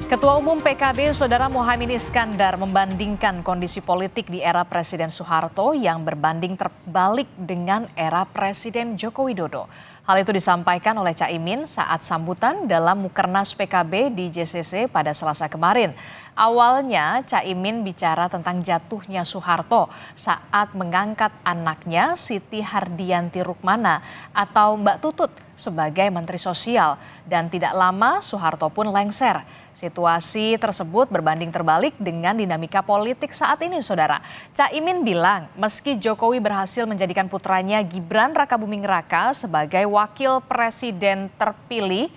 Ketua Umum PKB Saudara Muhaimin Iskandar membandingkan kondisi politik di era Presiden Soeharto yang berbanding terbalik dengan era Presiden Joko Widodo. Hal itu disampaikan oleh Caimin saat sambutan dalam Mukernas PKB di JCC pada Selasa kemarin. Awalnya Caimin bicara tentang jatuhnya Soeharto saat mengangkat anaknya Siti Hardianti Rukmana atau Mbak Tutut sebagai Menteri Sosial, dan tidak lama Soeharto pun lengser. Situasi tersebut berbanding terbalik dengan dinamika politik saat ini, Saudara. Caimin bilang meski Jokowi berhasil menjadikan putranya Gibran Rakabuming Raka sebagai wakil presiden terpilih,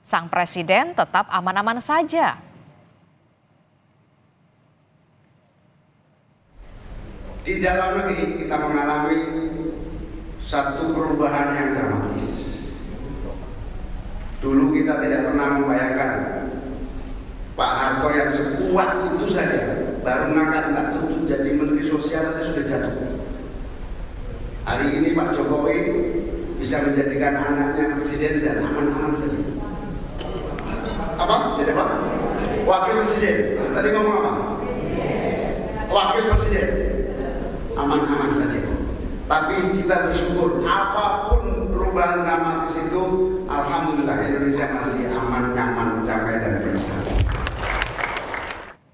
sang presiden tetap aman-aman saja. Di dalam negeri kita mengalami satu perubahan yang dramatis. Dulu kita tidak pernah membayangkan Pak Harto yang sekuat itu saja baru ngangkat Mbak Tutut jadi Menteri Sosial aja sudah jatuh. Hari ini Pak Jokowi bisa menjadikan anaknya presiden dan aman-aman saja. Apa? Jadi apa? Wakil presiden. Tadi ngomong apa? Wakil presiden. Aman-aman saja. Tapi kita bersyukur apapun perubahan dramatis itu, alhamdulillah Indonesia masih aman, nyaman, damai dan bersatu.